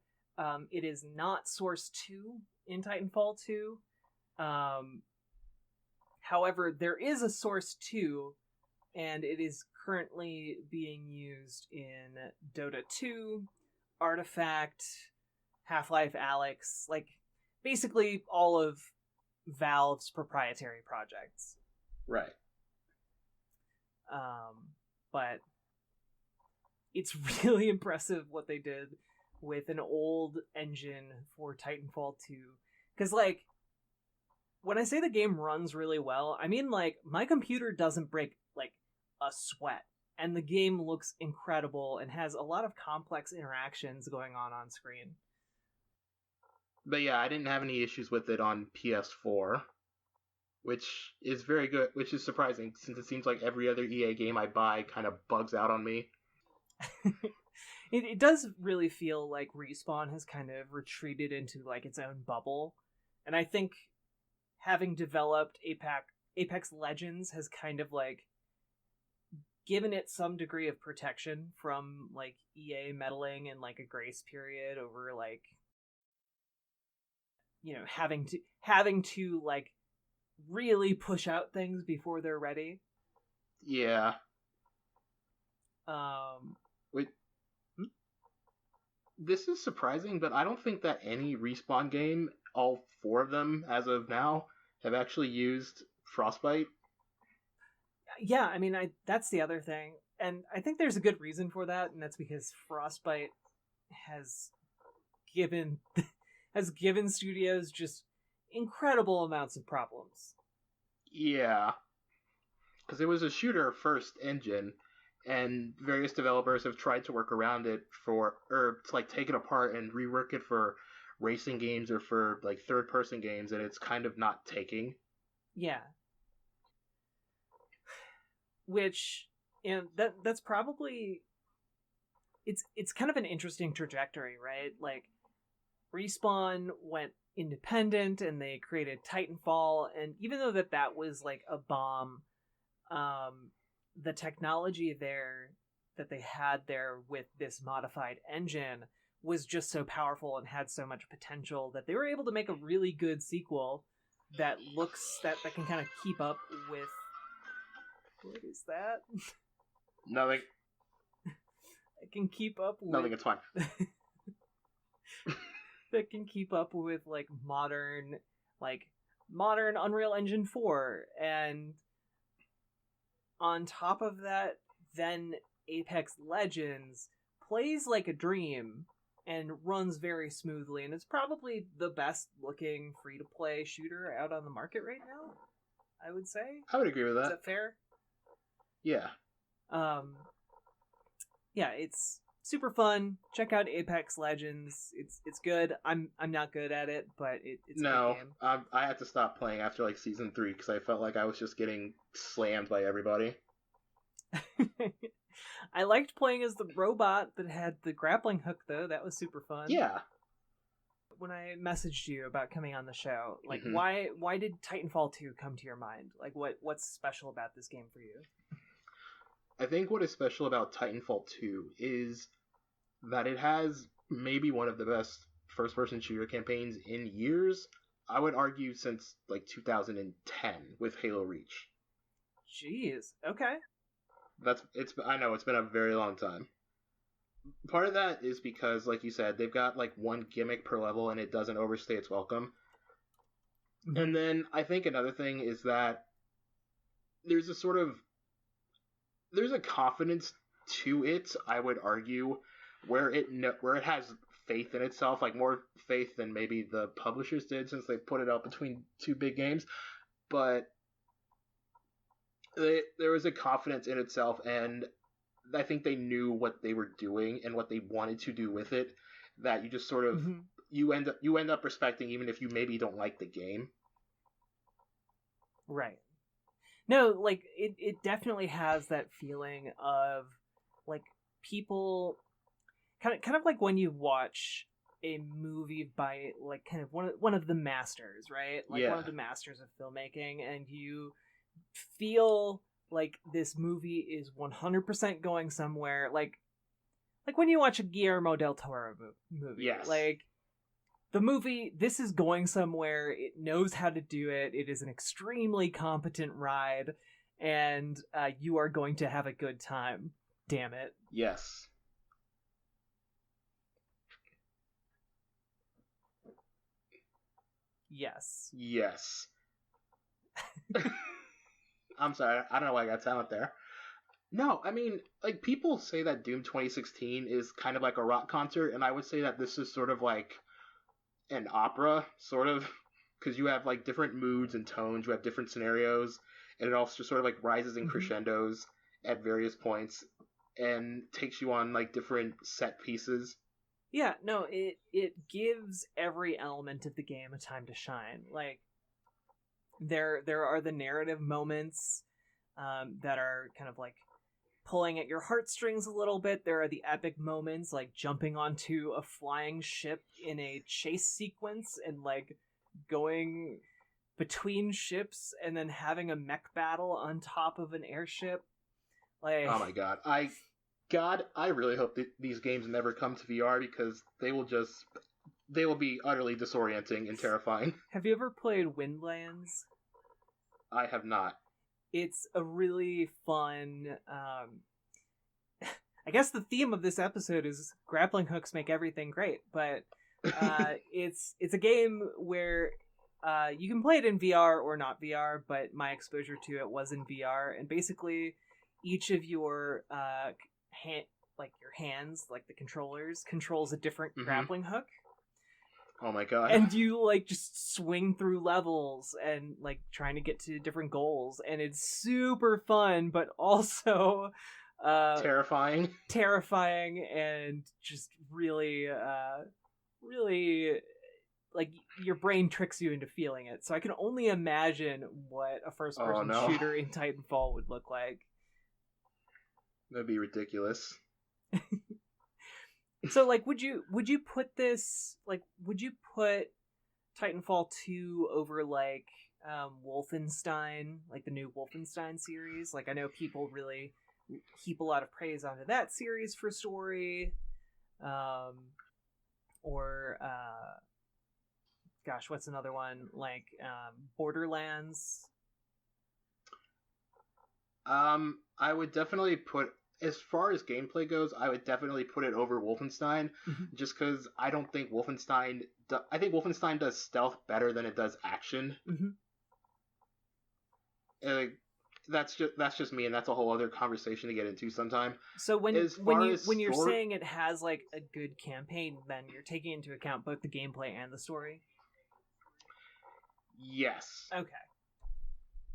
Speaker 1: it is not Source 2 in Titanfall 2. However, there is a Source 2, and it is currently being used in Dota 2, Artifact, Half-Life Alyx, like basically all of Valve's proprietary projects.
Speaker 2: Right.
Speaker 1: But it's really impressive what they did with an old engine for Titanfall 2. Because, like, when I say the game runs really well, I mean, like, my computer doesn't break, like, a sweat. And the game looks incredible and has a lot of complex interactions going on screen.
Speaker 2: But yeah, I didn't have any issues with it on PS4, which is very good, which is surprising since it seems like every other EA game I buy kind of bugs out on me.
Speaker 1: It does really feel like Respawn has kind of retreated into like its own bubble, and I think having developed Apex Legends has kind of like given it some degree of protection from like EA meddling in like a grace period over like, you know, having to like really push out things before they're ready.
Speaker 2: Yeah. Wait. This is surprising, but I don't think that any Respawn game, all 4 of them as of now, have actually used Frostbite.
Speaker 1: Yeah, I mean, that's the other thing, and I think there's a good reason for that, and that's because Frostbite has given studios just incredible amounts of problems.
Speaker 2: Yeah, because it was a shooter first engine, and various developers have tried to work around it or to like take it apart and rework it for racing games or for like third person games, and it's kind of not taking.
Speaker 1: Yeah. Which, and that's probably it's kind of an interesting trajectory, right? Like Respawn went independent and they created Titanfall, and even though that was like a bomb, the technology there that they had there with this modified engine was just so powerful and had so much potential that they were able to make a really good sequel that can kind of keep up with... What is that?
Speaker 2: Nothing.
Speaker 1: It can keep up with...
Speaker 2: Nothing, it's fine.
Speaker 1: That can keep up with like modern Unreal Engine 4, and on top of that, then Apex Legends plays like a dream and runs very smoothly, and it's probably the best looking free-to-play shooter out on the market right now, I would say.
Speaker 2: I would agree with that.
Speaker 1: Is that fair?
Speaker 2: Yeah.
Speaker 1: Yeah, it's super fun. Check out Apex Legends. It's good. I'm not good at it, but it's a good game.
Speaker 2: I had to stop playing after like season 3 because I felt like I was just getting slammed by everybody.
Speaker 1: I liked playing as the robot that had the grappling hook, though. That was super fun.
Speaker 2: Yeah.
Speaker 1: When I messaged you about coming on the show, like, why did Titanfall 2 come to your mind? Like, what's special about this game for you?
Speaker 2: I think what is special about Titanfall 2 is that it has maybe one of the best first-person shooter campaigns in years. I would argue since like 2010 with Halo Reach.
Speaker 1: Jeez. Okay.
Speaker 2: I know it's been a very long time. Part of that is because, like you said, they've got like one gimmick per level and it doesn't overstay its welcome. Mm-hmm. And then I think another thing is that there's a confidence to it, I would argue, where it has faith in itself, like more faith than maybe the publishers did since they put it out between two big games. But there was a confidence in itself, and I think they knew what they were doing and what they wanted to do with it, that you just sort of you end up respecting even if you maybe don't like the game.
Speaker 1: Right. No, like it definitely has that feeling of like people kind of like when you watch a movie by like kind of one of the masters, right? Like one of the masters of filmmaking, and you feel like this movie is 100% going somewhere, like when you watch a Guillermo del Toro movie.
Speaker 2: Yes.
Speaker 1: Like the movie, this is going somewhere, it knows how to do it, it is an extremely competent ride, and you are going to have a good time. Damn it.
Speaker 2: Yes.
Speaker 1: Yes.
Speaker 2: Yes. I'm sorry, I don't know why I got talent there. No, I mean, like, people say that Doom 2016 is kind of like a rock concert, and I would say that this is sort of like an opera, sort of, because you have, like, different moods and tones, you have different scenarios, and it also sort of, like, rises in crescendos at various points, and takes you on, like, different set pieces.
Speaker 1: Yeah, no, it gives every element of the game a time to shine. Like, there are the narrative moments that are kind of like pulling at your heartstrings a little bit. There are the epic moments, like jumping onto a flying ship in a chase sequence and like going between ships and then having a mech battle on top of an airship. Like,
Speaker 2: oh my god, I really hope that these games never come to VR, because they will be utterly disorienting and terrifying.
Speaker 1: Have you ever played Windlands?
Speaker 2: I have not.
Speaker 1: It's a really fun... I guess the theme of this episode is grappling hooks make everything great, but it's a game where you can play it in VR or not VR, but my exposure to it was in VR, and basically each of your your hands, like the controllers, controls a different grappling hook.
Speaker 2: Oh my god.
Speaker 1: And you like just swing through levels and like trying to get to different goals, and it's super fun, but also
Speaker 2: terrifying
Speaker 1: and just really like your brain tricks you into feeling it. So I can only imagine what a first person shooter in Titanfall would look like.
Speaker 2: That'd be ridiculous.
Speaker 1: So, like, would you put this, like, would you put Titanfall 2 over, like, Wolfenstein, like the new Wolfenstein series? Like, I know people really heap a lot of praise onto that series for story. Or gosh, what's another one, like Borderlands?
Speaker 2: I would definitely put, as far as gameplay goes, I would definitely put it over Wolfenstein, just because I don't think Wolfenstein. I think Wolfenstein does stealth better than it does action. Uh, that's just me, and that's a whole other conversation to get into sometime.
Speaker 1: So when
Speaker 2: As
Speaker 1: when
Speaker 2: far
Speaker 1: you
Speaker 2: as
Speaker 1: when you're
Speaker 2: story,
Speaker 1: saying it has like a good campaign, then you're taking into account both the gameplay and the story.
Speaker 2: yes,
Speaker 1: Okay.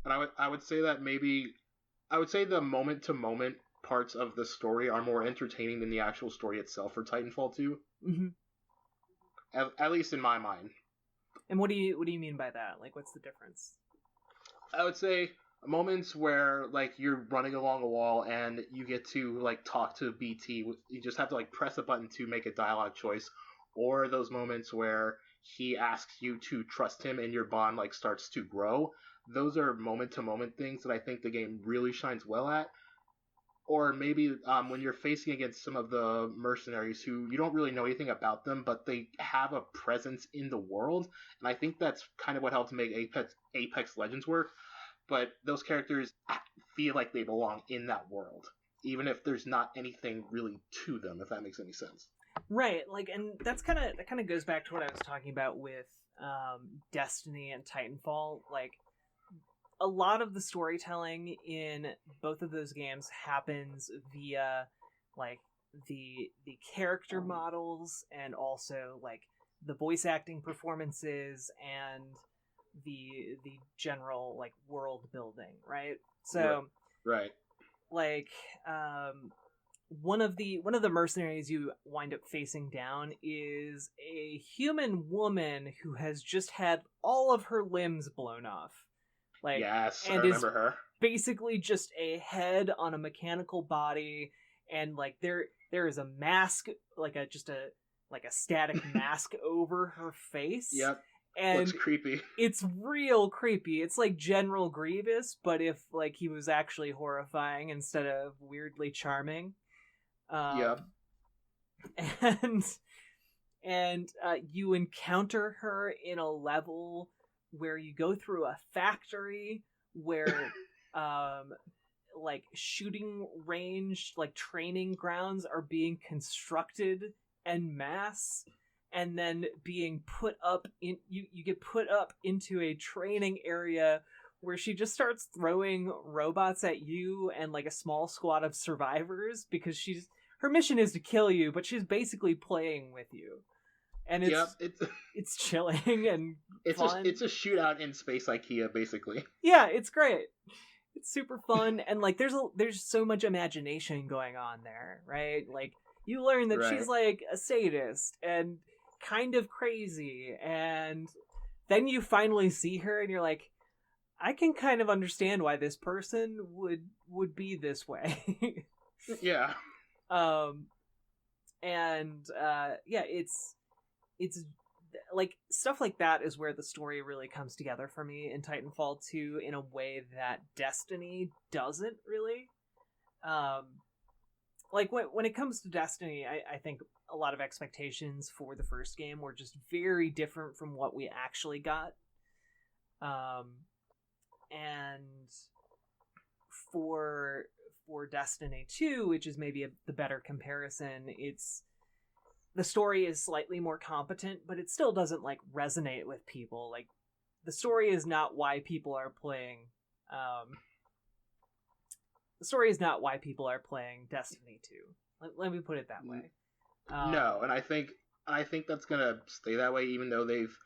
Speaker 2: and I would say that maybe I would say the moment to moment parts of the story are more entertaining than the actual story itself for Titanfall 2. At least in my mind.
Speaker 1: And what do you mean by that? Like, what's the difference?
Speaker 2: I would say moments where like you're running along a wall and you get to like talk to BT. You just have to like press a button to make a dialogue choice, or those moments where he asks you to trust him and your bond like starts to grow. Those are moment to moment things that I think the game really shines well at. Or maybe when you're facing against some of the mercenaries who you don't really know anything about them, but they have a presence in the world, and I think that's kind of what helps make Apex Legends work. But those characters feel like they belong in that world, even if there's not anything really to them, if that makes any sense.
Speaker 1: Right, like, and that kind of goes back to what I was talking about with Destiny and Titanfall. Like, a lot of the storytelling in both of those games happens via like the character models, and also like the voice acting performances, and the general like world building, right? So
Speaker 2: right.
Speaker 1: like one of the mercenaries you wind up facing down is a human woman who has just had all of her limbs blown off. Like,
Speaker 2: yes,
Speaker 1: and
Speaker 2: I remember her.
Speaker 1: Basically just a head on a mechanical body, and like there is a mask, like a static mask over her face.
Speaker 2: Yep.
Speaker 1: And
Speaker 2: looks creepy.
Speaker 1: It's real creepy. It's like General Grievous, but if like he was actually horrifying instead of weirdly charming.
Speaker 2: Yep.
Speaker 1: And you encounter her in a level where you go through a factory where like shooting range, like training grounds are being constructed en masse, and then being put up in you get put up into a training area where she just starts throwing robots at you and like a small squad of survivors, because her mission is to kill you, but she's basically playing with you. And it's chilling and fun.
Speaker 2: It's a shootout in space IKEA, basically.
Speaker 1: Yeah, it's great. It's super fun, and like there's so much imagination going on there, right? Like, you learn that she's like a sadist and kind of crazy, and then you finally see her and you're like, I can kind of understand why this person would be this way.
Speaker 2: Yeah.
Speaker 1: Yeah, it's like stuff like that is where the story really comes together for me in Titanfall 2 in a way that Destiny doesn't really. Like when it comes to Destiny, I think a lot of expectations for the first game were just very different from what we actually got. And for Destiny 2, which is maybe the better comparison, the story is slightly more competent, but it still doesn't like resonate with people. Like, the story is not why people are playing Destiny 2. Let me put it that way.
Speaker 2: No, and I think that's gonna stay that way, even though they've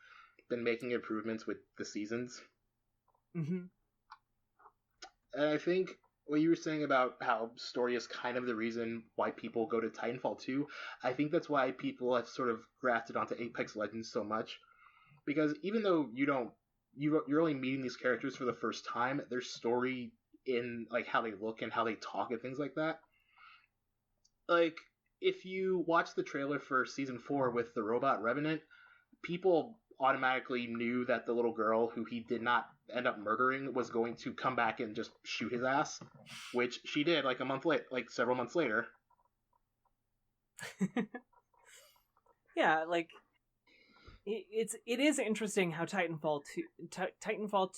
Speaker 2: been making improvements with the seasons.
Speaker 1: Mm-hmm.
Speaker 2: And I think what you were saying about how story is kind of the reason why people go to Titanfall 2, I think that's why people have sort of grafted onto Apex Legends so much. Because even though you're only meeting these characters for the first time, their story in like how they look and how they talk and things like that, like, if you watch the trailer for season 4 with the robot Revenant, people automatically knew that the little girl who he did not end up murdering was going to come back and just shoot his ass, which she did like a month late, like several months later.
Speaker 1: Yeah, like it is interesting how Titanfall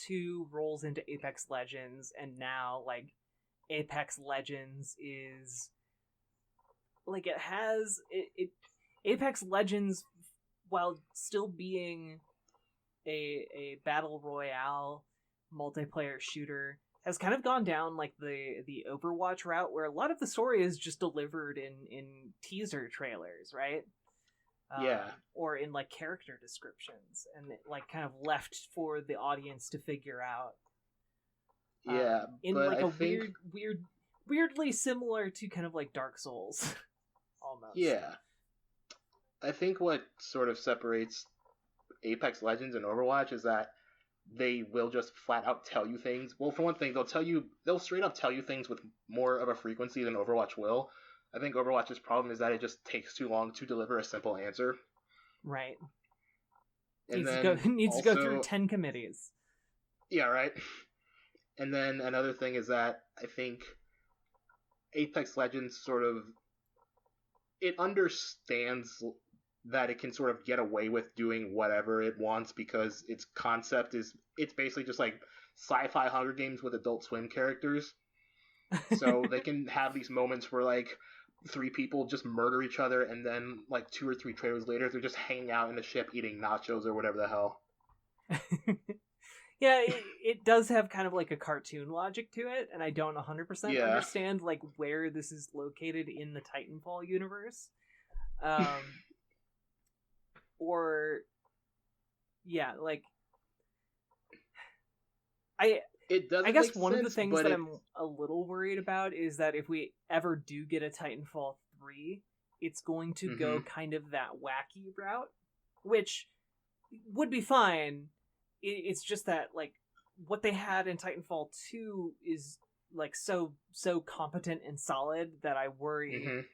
Speaker 1: 2 rolls into Apex Legends, and now like Apex Legends is like Apex Legends, while still being a battle royale multiplayer shooter, has kind of gone down like the Overwatch route, where a lot of the story is just delivered in teaser trailers, right?
Speaker 2: Yeah.
Speaker 1: Or in like character descriptions, and like kind of left for the audience to figure out.
Speaker 2: Yeah,
Speaker 1: in
Speaker 2: but
Speaker 1: like
Speaker 2: I
Speaker 1: a
Speaker 2: think...
Speaker 1: weirdly similar to kind of like Dark Souls, almost.
Speaker 2: Yeah. I think what sort of separates Apex Legends and Overwatch is that they will just flat out tell you things. Well, for one thing, they'll straight up tell you things with more of a frequency than Overwatch will. I think Overwatch's problem is that it just takes too long to deliver a simple answer.
Speaker 1: Right.
Speaker 2: And
Speaker 1: needs to go through 10 committees.
Speaker 2: Yeah, right. And then another thing is that I think Apex Legends it understands that it can sort of get away with doing whatever it wants because its concept it's basically just like sci-fi Hunger Games with Adult Swim characters. So they can have these moments where like 3 people just murder each other, and then like 2 or 3 trailers later they're just hanging out in the ship eating nachos or whatever the hell.
Speaker 1: Yeah, it does have kind of like a cartoon logic to it, and I don't 100% understand like where this is located in the Titanfall universe. Or yeah, like I guess one of the things that I'm a little worried about is that if we ever do get a Titanfall 3, it's going to go kind of that wacky route, which would be fine. It's just that like what they had in Titanfall 2 is like so competent and solid that I worry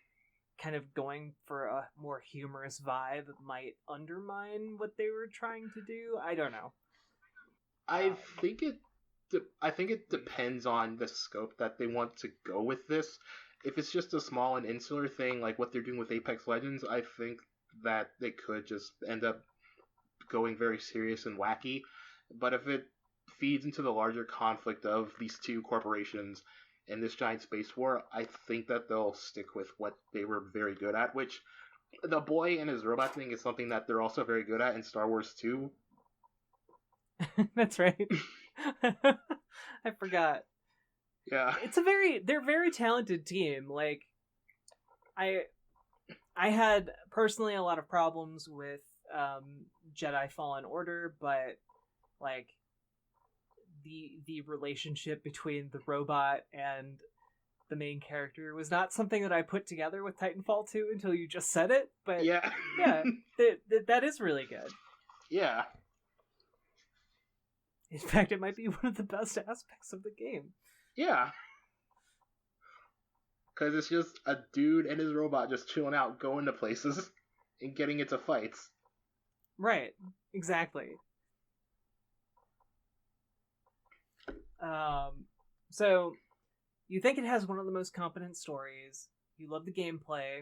Speaker 1: kind of going for a more humorous vibe might undermine what they were trying to do. I don't know.
Speaker 2: I think it depends on the scope that they want to go with this. If it's just a small and insular thing like what they're doing with Apex Legends, I think that they could just end up going very serious and wacky. But if it feeds into the larger conflict of these 2 corporations and this giant space war, I think that they'll stick with what they were very good at, which the boy and his robot thing is something that they're also very good at in Star Wars 2.
Speaker 1: That's right. I forgot.
Speaker 2: Yeah.
Speaker 1: They're a very talented team. Like I had personally a lot of problems with Jedi Fallen Order, but like the relationship between the robot and the main character was not something that I put together with Titanfall 2 until you just said it. But yeah, that is really good.
Speaker 2: Yeah.
Speaker 1: In fact, it might be one of the best aspects of the game.
Speaker 2: Yeah. Because it's just a dude and his robot just chilling out, going to places, and getting into fights.
Speaker 1: Right. Exactly. So, you think it has one of the most competent stories. You love the gameplay.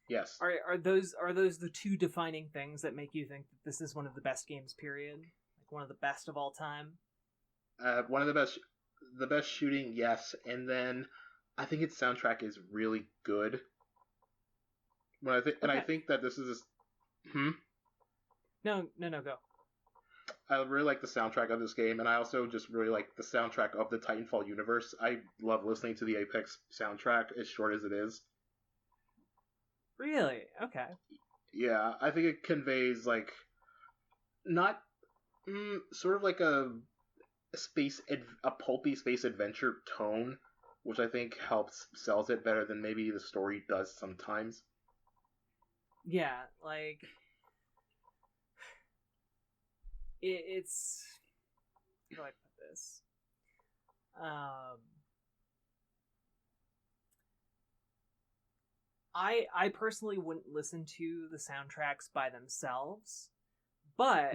Speaker 2: Yes.
Speaker 1: Are those the 2 defining things that make you think that this is one of the best games, period? Like one of the best of all time?
Speaker 2: One of the best shooting, yes. And then I think its soundtrack is really good. I think that this is...
Speaker 1: No, go.
Speaker 2: I really like the soundtrack of this game, and I also just really like the soundtrack of the Titanfall universe. I love listening to the Apex soundtrack, as short as it is.
Speaker 1: Really? Okay.
Speaker 2: Yeah, I think it conveys, like, not... sort of like a pulpy space adventure tone, which I think sells it better than maybe the story does sometimes.
Speaker 1: Yeah, like... It's... How do I put this? I personally wouldn't listen to the soundtracks by themselves, but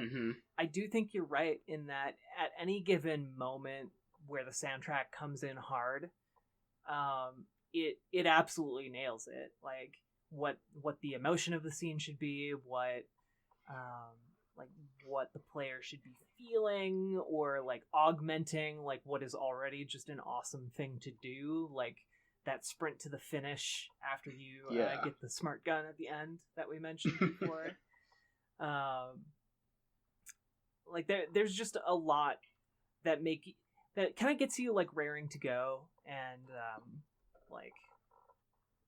Speaker 1: I do think you're right in that at any given moment where the soundtrack comes in hard, it absolutely nails it. Like what the emotion of the scene should be, like what the player should be feeling, or like augmenting like what is already just an awesome thing to do, like that sprint to the finish after you get the smart gun at the end that we mentioned before. Like there's just a lot that kind of gets you like raring to go and like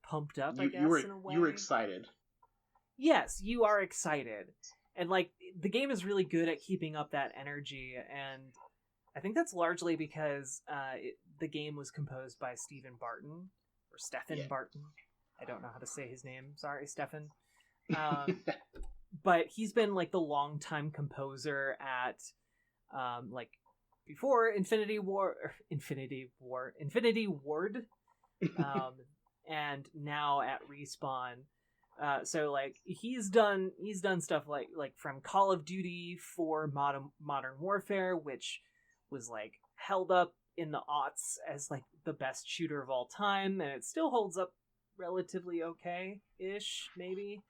Speaker 1: pumped up. I guess in a way
Speaker 2: you were excited.
Speaker 1: Yes, you are excited, and like the game is really good at keeping up that energy, and I think that's largely because the game was composed by Stephen Barton, or Stephen Barton. I don't know how to say his name. Sorry, Stephen. But he's been like the longtime composer at like before Infinity Ward, and now at Respawn. So like he's done stuff like from Call of Duty for Modern Warfare, which was like held up in the aughts as like the best shooter of all time, and it still holds up relatively okay-ish, maybe.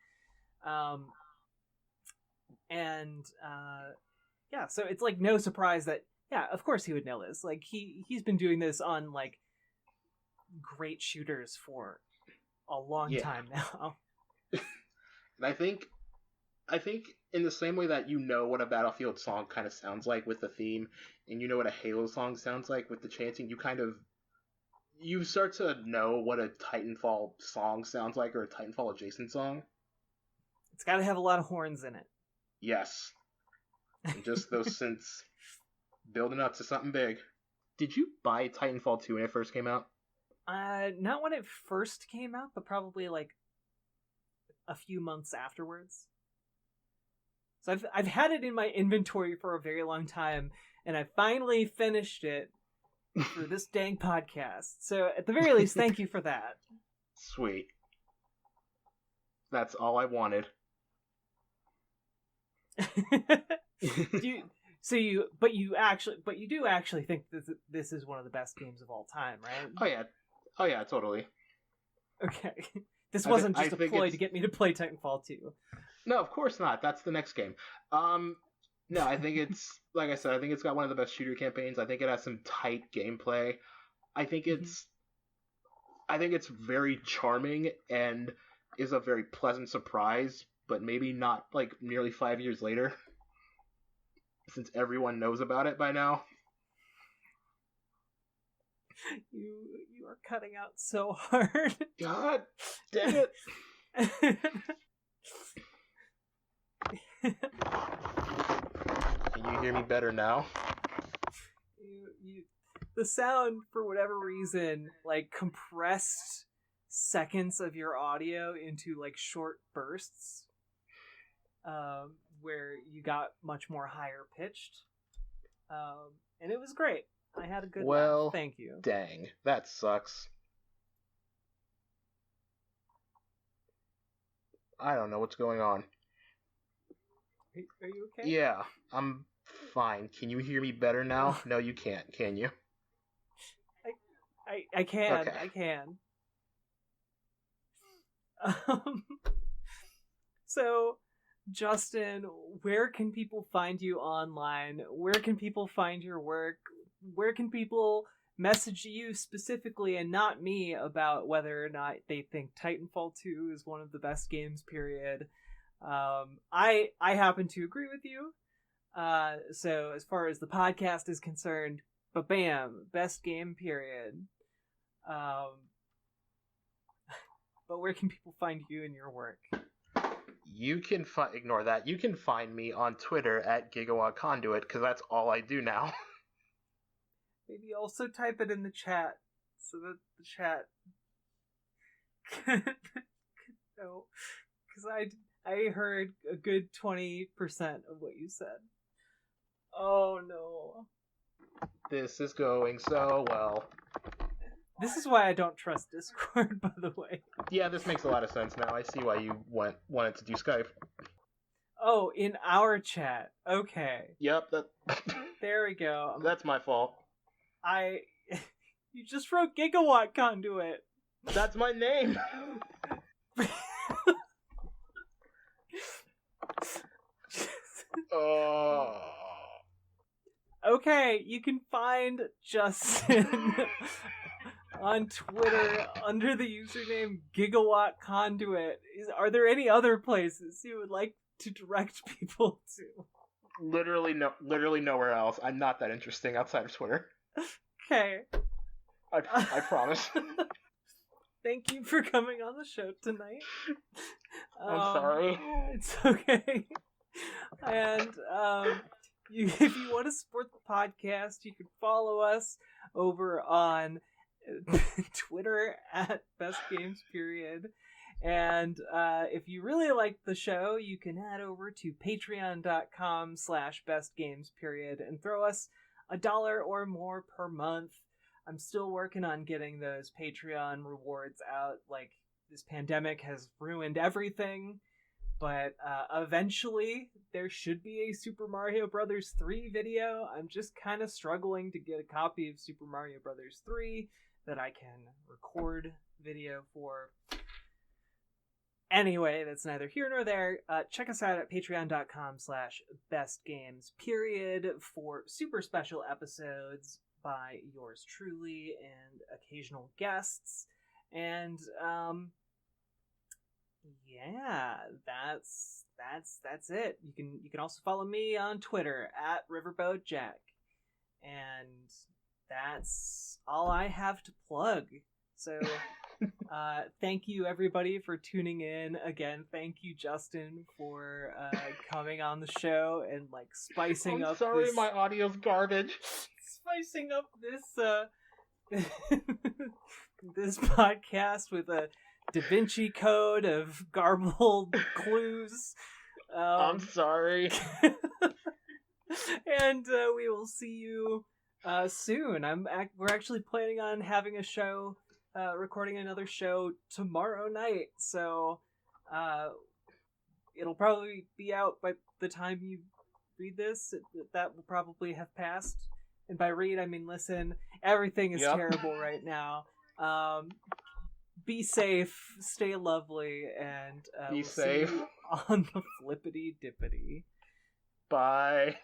Speaker 1: So it's like no surprise that of course he would nail this. Like he's been doing this on like great shooters for a long time now.
Speaker 2: And I think in the same way that you know what a Battlefield song kind of sounds like with the theme, and you know what a Halo song sounds like with the chanting, you start to know what a Titanfall song sounds like, or a Titanfall adjacent song.
Speaker 1: It's got to have a lot of horns in it.
Speaker 2: Yes. And just those synths building up to something big. Did you buy Titanfall 2 when it first came out?
Speaker 1: Not when it first came out, but probably like a few months afterwards. So I've had it in my inventory for a very long time, and I finally finished it for this dang podcast. So at the very least, thank you for that.
Speaker 2: Sweet. That's all I wanted.
Speaker 1: You do actually think this is one of the best games of all time, right?
Speaker 2: Oh yeah, totally.
Speaker 1: Okay. This wasn't just a ploy to get me to play Titanfall 2.
Speaker 2: No, of course not. That's the next game. No, I think it's, like I said, I think it's got one of the best shooter campaigns. I think it has some tight gameplay. I think it's very charming and is a very pleasant surprise, but maybe not like nearly 5 years later, since everyone knows about it by now.
Speaker 1: You are cutting out so hard.
Speaker 2: God damn it. Can you hear me better now?
Speaker 1: The sound, for whatever reason, like compressed seconds of your audio into like short bursts, where you got much more higher pitched, and it was great. I had a good laugh. Thank you.
Speaker 2: Dang, that sucks. I don't know what's going on.
Speaker 1: Are you okay?
Speaker 2: Yeah, I'm fine. Can you hear me better now? No, you can't. Can you?
Speaker 1: I can.
Speaker 2: Okay.
Speaker 1: I can. So, Justin, where can people find you online? Where can people find your work? Where can people message you specifically and not me about whether or not they think Titanfall 2 is one of the best games, period? I happen to agree with you. So as far as the podcast is concerned, but bam, best game, period. But where can people find you and your work?
Speaker 2: You can ignore that. You can find me on Twitter at Gigawatt Conduit, because that's all I do now.
Speaker 1: Maybe also type it in the chat so that the chat could know, because I heard a good 20% of what you said. Oh no.
Speaker 2: This is going so well.
Speaker 1: This is why I don't trust Discord, by the way.
Speaker 2: Yeah, this makes a lot of sense now. I see why you wanted to do Skype.
Speaker 1: Oh, in our chat. Okay.
Speaker 2: Yep,
Speaker 1: There we go.
Speaker 2: That's my fault.
Speaker 1: You just wrote Gigawatt Conduit.
Speaker 2: That's my name. Oh.
Speaker 1: Okay, you can find Justin on Twitter under the username Gigawatt Conduit. Are there any other places you would like to direct people to?
Speaker 2: Literally nowhere else. I'm not that interesting outside of Twitter.
Speaker 1: Okay.
Speaker 2: I promise.
Speaker 1: Thank you for coming on the show tonight.
Speaker 2: I'm sorry.
Speaker 1: It's okay. And if you want to support the podcast, you can follow us over on Twitter at bestgamesperiod. And if you really like the show, you can head over to patreon.com/bestgamesperiod and throw us $1 or more per month. I'm still working on getting those Patreon rewards out. Like, this pandemic has ruined everything. But eventually, there should be a Super Mario Bros. 3 video. I'm just kind of struggling to get a copy of Super Mario Bros. 3 that I can record video for. Anyway, that's neither here nor there. Check us out at patreon.com/bestgamesperiod for super special episodes by yours truly and occasional guests. And, yeah, that's it. You can also follow me on Twitter at riverboatjack. And that's all I have to plug. So thank you everybody for tuning in. Again, thank you Justin for coming on the show and like spicing up
Speaker 2: sorry,
Speaker 1: this...
Speaker 2: my audio's garbage.
Speaker 1: Spicing up this this podcast with a Da Vinci Code of garbled clues.
Speaker 2: I'm sorry.
Speaker 1: And we will see you soon. We're actually planning on having a show, recording another show tomorrow night. So it'll probably be out by the time you read this. That will probably have passed. And by read, I mean listen. Everything is terrible right now. Be safe, stay lovely, and
Speaker 2: be
Speaker 1: we'll
Speaker 2: safe
Speaker 1: see you on the flippity dippity.
Speaker 2: Bye.